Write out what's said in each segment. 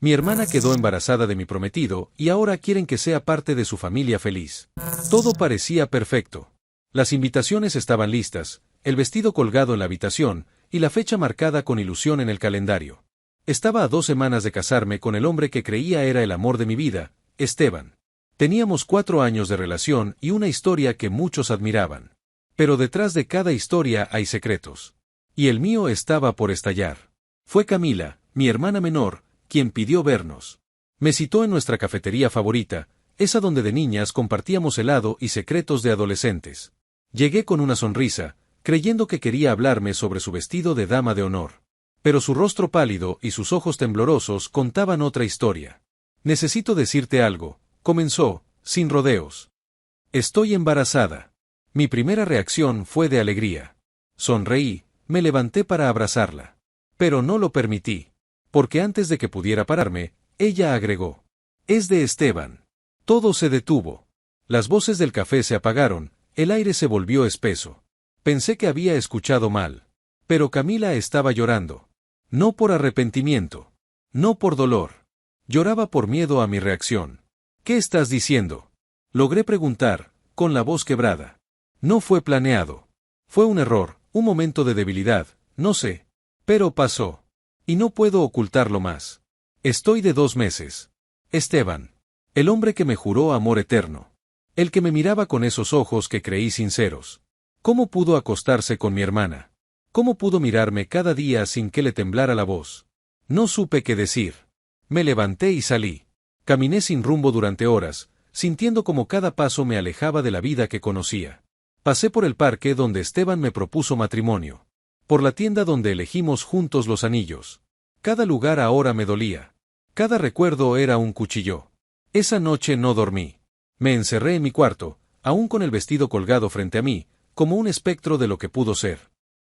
Mi hermana quedó embarazada de mi prometido y ahora quieren que sea parte de su familia feliz. Todo parecía perfecto. Las invitaciones estaban listas, el vestido colgado en la habitación y la fecha marcada con ilusión en el calendario. Estaba a 2 semanas de casarme con el hombre que creía era el amor de mi vida, Esteban. Teníamos 4 años de relación y una historia que muchos admiraban. Pero detrás de cada historia hay secretos. Y el mío estaba por estallar. Fue Camila, mi hermana menor, quien pidió vernos. Me citó en nuestra cafetería favorita, esa donde de niñas compartíamos helado y secretos de adolescentes. Llegué con una sonrisa, creyendo que quería hablarme sobre su vestido de dama de honor. Pero su rostro pálido y sus ojos temblorosos contaban otra historia. Necesito decirte algo, comenzó, sin rodeos. Estoy embarazada. Mi primera reacción fue de alegría. Sonreí, me levanté para abrazarla. Pero no lo permití. Porque antes de que pudiera pararme, ella agregó: «Es de Esteban». Todo se detuvo. Las voces del café se apagaron, el aire se volvió espeso. Pensé que había escuchado mal. Pero Camila estaba llorando. No por arrepentimiento. No por dolor. Lloraba por miedo a mi reacción. «¿Qué estás diciendo?», logré preguntar, con la voz quebrada. No fue planeado. Fue un error, un momento de debilidad, no sé. Pero pasó. Y no puedo ocultarlo más. Estoy de 2 meses. Esteban. El hombre que me juró amor eterno. El que me miraba con esos ojos que creí sinceros. ¿Cómo pudo acostarse con mi hermana? ¿Cómo pudo mirarme cada día sin que le temblara la voz? No supe qué decir. Me levanté y salí. Caminé sin rumbo durante horas, sintiendo como cada paso me alejaba de la vida que conocía. Pasé por el parque donde Esteban me propuso matrimonio. Por la tienda donde elegimos juntos los anillos. Cada lugar ahora me dolía. Cada recuerdo era un cuchillo. Esa noche no dormí. Me encerré en mi cuarto, aún con el vestido colgado frente a mí, como un espectro de lo que pudo ser.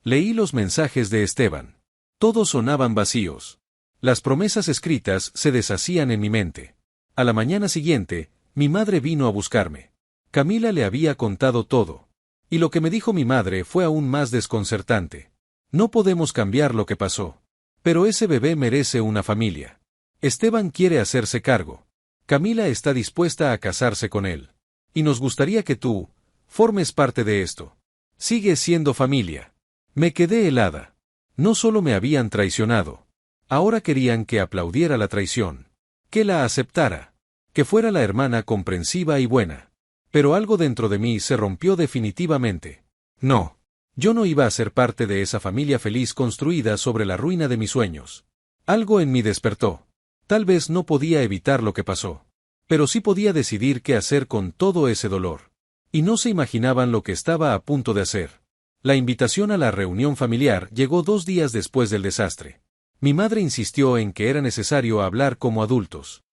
Leí los mensajes de Esteban. Todos sonaban vacíos. Las promesas escritas se deshacían en mi mente. A la mañana siguiente, mi madre vino a buscarme. Camila le había contado todo. Y lo que me dijo mi madre fue aún más desconcertante. No podemos cambiar lo que pasó. Pero ese bebé merece una familia. Esteban quiere hacerse cargo. Camila está dispuesta a casarse con él. Y nos gustaría que tú formes parte de esto. Sigue siendo familia. Me quedé helada. No solo me habían traicionado. Ahora querían que aplaudiera la traición. Que la aceptara. Que fuera la hermana comprensiva y buena. Pero algo dentro de mí se rompió definitivamente. No. Yo no iba a ser parte de esa familia feliz construida sobre la ruina de mis sueños. Algo en mí despertó. Tal vez no podía evitar lo que pasó. Pero sí podía decidir qué hacer con todo ese dolor. Y no se imaginaban lo que estaba a punto de hacer. La invitación a la reunión familiar llegó 2 días después del desastre. Mi madre insistió en que era necesario hablar como adultos.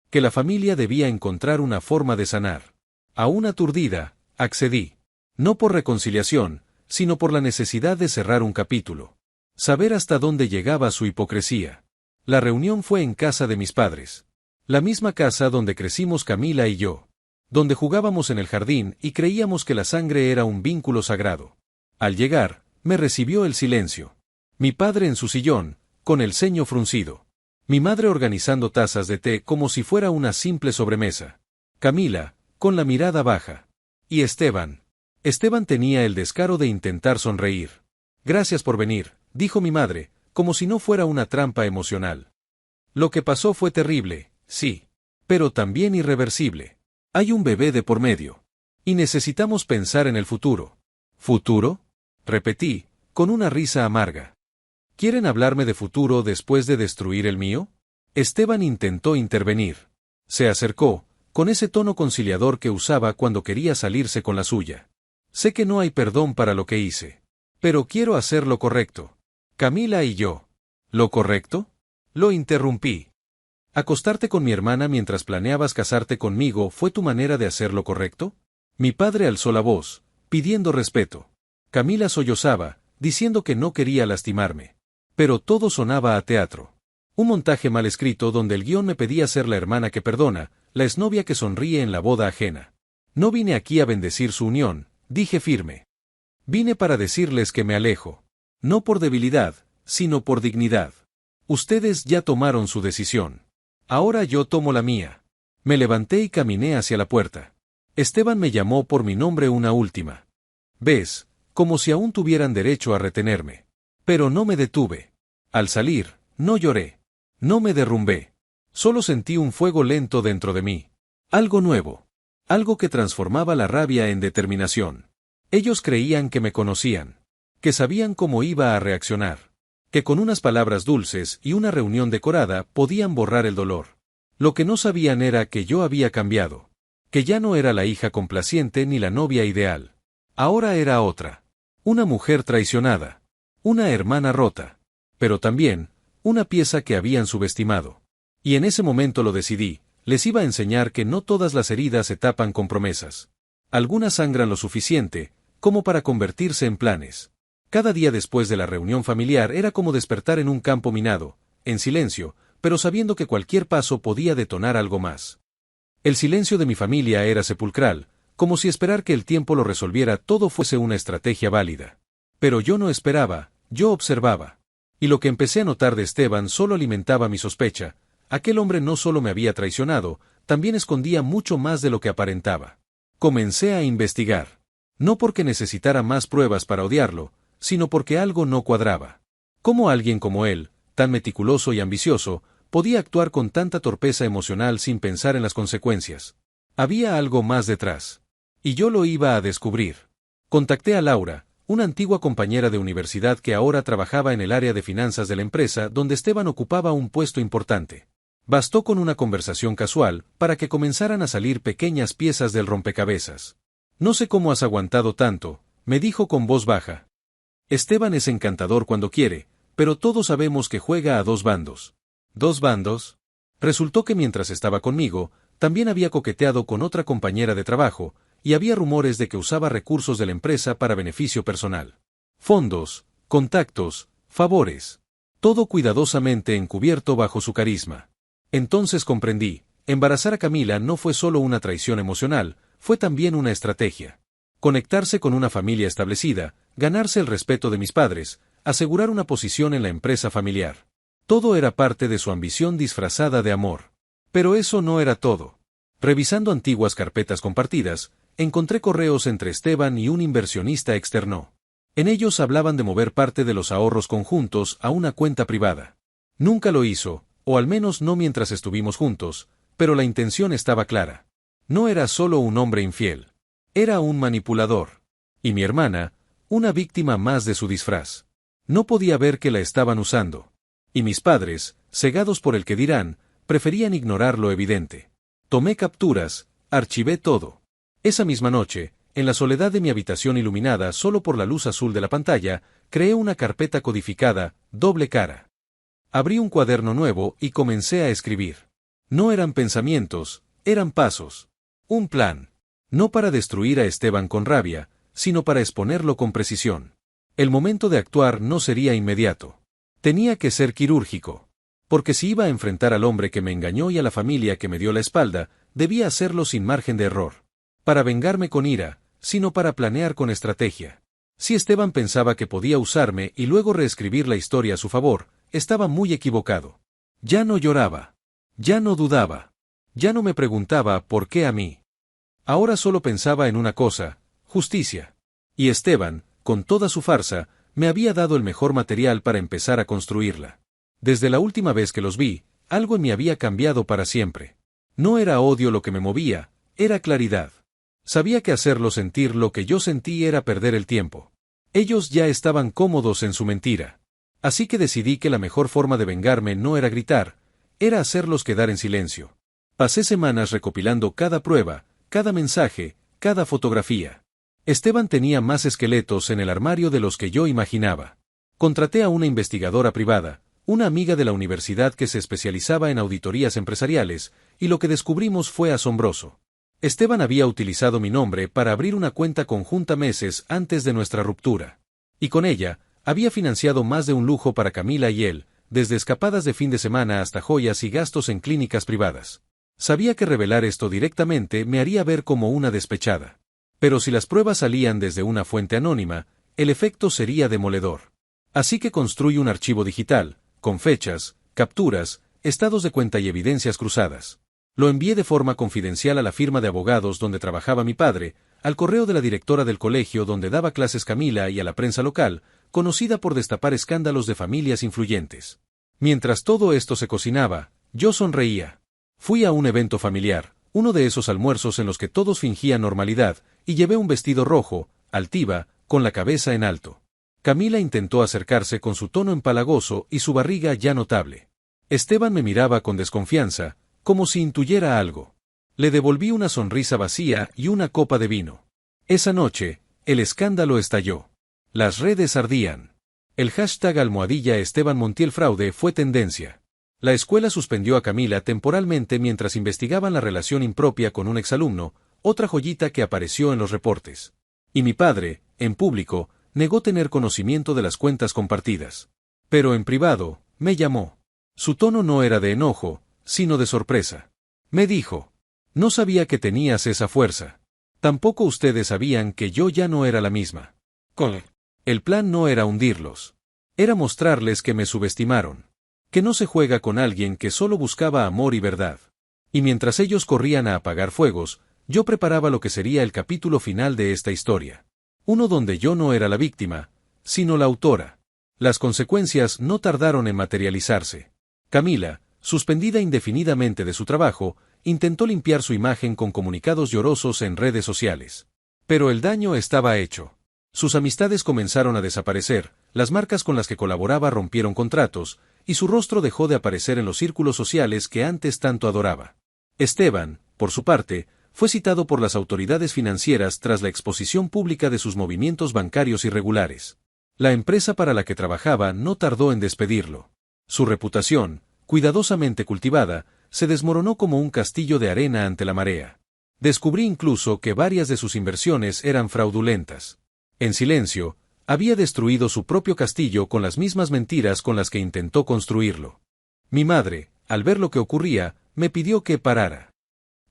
Que la familia debía encontrar una forma de sanar. Aún aturdida, accedí. No por reconciliación, sino por la necesidad de cerrar un capítulo. Saber hasta dónde llegaba su hipocresía. La reunión fue en casa de mis padres. La misma casa donde crecimos Camila y yo. Donde jugábamos en el jardín y creíamos que la sangre era un vínculo sagrado. Al llegar, me recibió el silencio. Mi padre en su sillón, con el ceño fruncido. Mi madre organizando tazas de té como si fuera una simple sobremesa. Camila, con la mirada baja. Y Esteban. Esteban tenía el descaro de intentar sonreír. «Gracias por venir», dijo mi madre, como si no fuera una trampa emocional. Lo que pasó fue terrible, sí. Pero también irreversible. Hay un bebé de por medio. Y necesitamos pensar en el futuro. ¿Futuro?, repetí, con una risa amarga. ¿Quieren hablarme de futuro después de destruir el mío? Esteban intentó intervenir. Se acercó, con ese tono conciliador que usaba cuando quería salirse con la suya. Sé que no hay perdón para lo que hice. Pero quiero hacer lo correcto. Camila y yo. ¿Lo correcto?, lo interrumpí. ¿Acostarte con mi hermana mientras planeabas casarte conmigo fue tu manera de hacer lo correcto? Mi padre alzó la voz, pidiendo respeto. Camila sollozaba, diciendo que no quería lastimarme. Pero todo sonaba a teatro. Un montaje mal escrito donde el guión me pedía ser la hermana que perdona, la exnovia que sonríe en la boda ajena. No vine aquí a bendecir su unión, dije firme. Vine para decirles que me alejo. No por debilidad, sino por dignidad. Ustedes ya tomaron su decisión. Ahora yo tomo la mía. Me levanté y caminé hacia la puerta. Esteban me llamó por mi nombre una última vez, como si aún tuvieran derecho a retenerme. Pero no me detuve. Al salir, no lloré. No me derrumbé. Solo sentí un fuego lento dentro de mí. Algo nuevo. Algo que transformaba la rabia en determinación. Ellos creían que me conocían. Que sabían cómo iba a reaccionar. Que con unas palabras dulces y una reunión decorada podían borrar el dolor. Lo que no sabían era que yo había cambiado. Que ya no era la hija complaciente ni la novia ideal. Ahora era otra. Una mujer traicionada. Una hermana rota. Pero también, una pieza que habían subestimado. Y en ese momento lo decidí, les iba a enseñar que no todas las heridas se tapan con promesas. Algunas sangran lo suficiente, como para convertirse en planes. Cada día después de la reunión familiar era como despertar en un campo minado, en silencio, pero sabiendo que cualquier paso podía detonar algo más. El silencio de mi familia era sepulcral, como si esperar que el tiempo lo resolviera todo fuese una estrategia válida. Pero yo no esperaba, yo observaba. Y lo que empecé a notar de Esteban solo alimentaba mi sospecha. Aquel hombre no solo me había traicionado, también escondía mucho más de lo que aparentaba. Comencé a investigar. No porque necesitara más pruebas para odiarlo, sino porque algo no cuadraba. ¿Cómo alguien como él, tan meticuloso y ambicioso, podía actuar con tanta torpeza emocional sin pensar en las consecuencias? Había algo más detrás. Y yo lo iba a descubrir. Contacté a Laura, una antigua compañera de universidad que ahora trabajaba en el área de finanzas de la empresa donde Esteban ocupaba un puesto importante. Bastó con una conversación casual para que comenzaran a salir pequeñas piezas del rompecabezas. No sé cómo has aguantado tanto, me dijo con voz baja. Esteban es encantador cuando quiere, pero todos sabemos que juega a dos bandos. ¿Dos bandos? Resultó que mientras estaba conmigo, también había coqueteado con otra compañera de trabajo, y había rumores de que usaba recursos de la empresa para beneficio personal. Fondos, contactos, favores. Todo cuidadosamente encubierto bajo su carisma. Entonces comprendí, embarazar a Camila no fue solo una traición emocional, fue también una estrategia. Conectarse con una familia establecida, ganarse el respeto de mis padres, asegurar una posición en la empresa familiar. Todo era parte de su ambición disfrazada de amor. Pero eso no era todo. Revisando antiguas carpetas compartidas, encontré correos entre Esteban y un inversionista externo. En ellos hablaban de mover parte de los ahorros conjuntos a una cuenta privada. Nunca lo hizo, o al menos no mientras estuvimos juntos, pero la intención estaba clara. No era solo un hombre infiel. Era un manipulador. Y mi hermana, una víctima más de su disfraz. No podía ver que la estaban usando. Y mis padres, cegados por el que dirán, preferían ignorar lo evidente. Tomé capturas, archivé todo. Esa misma noche, en la soledad de mi habitación iluminada solo por la luz azul de la pantalla, creé una carpeta codificada, doble cara. Abrí un cuaderno nuevo y comencé a escribir. No eran pensamientos, eran pasos. Un plan. No para destruir a Esteban con rabia, sino para exponerlo con precisión. El momento de actuar no sería inmediato. Tenía que ser quirúrgico. Porque si iba a enfrentar al hombre que me engañó y a la familia que me dio la espalda, debía hacerlo sin margen de error. Para vengarme con ira, sino para planear con estrategia. Si Esteban pensaba que podía usarme y luego reescribir la historia a su favor, estaba muy equivocado. Ya no lloraba. Ya no dudaba. Ya no me preguntaba por qué a mí. Ahora solo pensaba en una cosa, justicia. Y Esteban, con toda su farsa, me había dado el mejor material para empezar a construirla. Desde la última vez que los vi, algo en mí había cambiado para siempre. No era odio lo que me movía, era claridad. Sabía que hacerlo sentir lo que yo sentí era perder el tiempo. Ellos ya estaban cómodos en su mentira. Así que decidí que la mejor forma de vengarme no era gritar, era hacerlos quedar en silencio. Pasé semanas recopilando cada prueba, cada mensaje, cada fotografía. Esteban tenía más esqueletos en el armario de los que yo imaginaba. Contraté a una investigadora privada, una amiga de la universidad que se especializaba en auditorías empresariales, y lo que descubrimos fue asombroso. Esteban había utilizado mi nombre para abrir una cuenta conjunta meses antes de nuestra ruptura. Y con ella, había financiado más de un lujo para Camila y él, desde escapadas de fin de semana hasta joyas y gastos en clínicas privadas. Sabía que revelar esto directamente me haría ver como una despechada. Pero si las pruebas salían desde una fuente anónima, el efecto sería demoledor. Así que construí un archivo digital, con fechas, capturas, estados de cuenta y evidencias cruzadas. Lo envié de forma confidencial a la firma de abogados donde trabajaba mi padre, al correo de la directora del colegio donde daba clases Camila y a la prensa local, conocida por destapar escándalos de familias influyentes. Mientras todo esto se cocinaba, yo sonreía. Fui a un evento familiar, uno de esos almuerzos en los que todos fingían normalidad, y llevé un vestido rojo, altiva, con la cabeza en alto. Camila intentó acercarse con su tono empalagoso y su barriga ya notable. Esteban me miraba con desconfianza, como si intuyera algo. Le devolví una sonrisa vacía y una copa de vino. Esa noche, el escándalo estalló. Las redes ardían. El hashtag #Esteban Montiel Fraude fue tendencia. La escuela suspendió a Camila temporalmente mientras investigaban la relación impropia con un exalumno, otra joyita que apareció en los reportes. Y mi padre, en público, negó tener conocimiento de las cuentas compartidas. Pero en privado, me llamó. Su tono no era de enojo, sino de sorpresa. Me dijo: no sabía que tenías esa fuerza. Tampoco ustedes sabían que yo ya no era la misma. El plan no era hundirlos. Era mostrarles que me subestimaron. Que no se juega con alguien que solo buscaba amor y verdad. Y mientras ellos corrían a apagar fuegos, yo preparaba lo que sería el capítulo final de esta historia. Uno donde yo no era la víctima, sino la autora. Las consecuencias no tardaron en materializarse. Camila, suspendida indefinidamente de su trabajo, intentó limpiar su imagen con comunicados llorosos en redes sociales. Pero el daño estaba hecho. Sus amistades comenzaron a desaparecer, las marcas con las que colaboraba rompieron contratos, y su rostro dejó de aparecer en los círculos sociales que antes tanto adoraba. Esteban, por su parte, fue citado por las autoridades financieras tras la exposición pública de sus movimientos bancarios irregulares. La empresa para la que trabajaba no tardó en despedirlo. Su reputación, cuidadosamente cultivada, se desmoronó como un castillo de arena ante la marea. Descubrí incluso que varias de sus inversiones eran fraudulentas. En silencio, había destruido su propio castillo con las mismas mentiras con las que intentó construirlo. Mi madre, al ver lo que ocurría, me pidió que parara.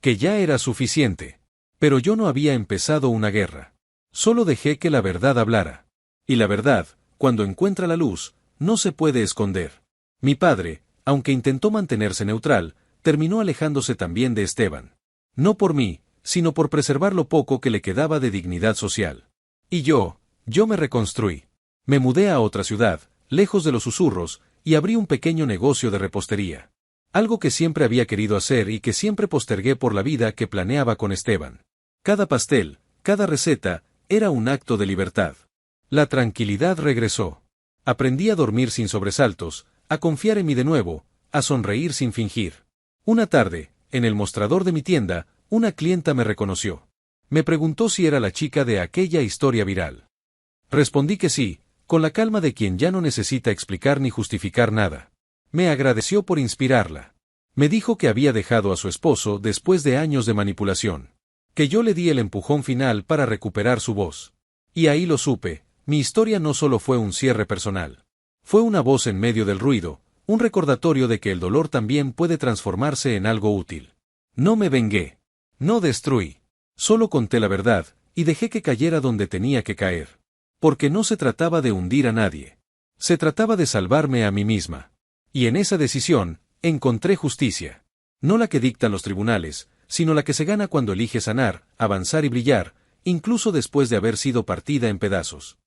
Que ya era suficiente. Pero yo no había empezado una guerra. Solo dejé que la verdad hablara. Y la verdad, cuando encuentra la luz, no se puede esconder. Mi padre, aunque intentó mantenerse neutral, terminó alejándose también de Esteban. No por mí, sino por preservar lo poco que le quedaba de dignidad social. Y yo me reconstruí. Me mudé a otra ciudad, lejos de los susurros, y abrí un pequeño negocio de repostería. Algo que siempre había querido hacer y que siempre postergué por la vida que planeaba con Esteban. Cada pastel, cada receta, era un acto de libertad. La tranquilidad regresó. Aprendí a dormir sin sobresaltos, a confiar en mí de nuevo, a sonreír sin fingir. Una tarde, en el mostrador de mi tienda, una clienta me reconoció. Me preguntó si era la chica de aquella historia viral. Respondí que sí, con la calma de quien ya no necesita explicar ni justificar nada. Me agradeció por inspirarla. Me dijo que había dejado a su esposo después de años de manipulación. Que yo le di el empujón final para recuperar su voz. Y ahí lo supe, mi historia no solo fue un cierre personal. Fue una voz en medio del ruido, un recordatorio de que el dolor también puede transformarse en algo útil. No me vengué. No destruí. Solo conté la verdad, y dejé que cayera donde tenía que caer. Porque no se trataba de hundir a nadie. Se trataba de salvarme a mí misma. Y en esa decisión, encontré justicia. No la que dictan los tribunales, sino la que se gana cuando elige sanar, avanzar y brillar, incluso después de haber sido partida en pedazos.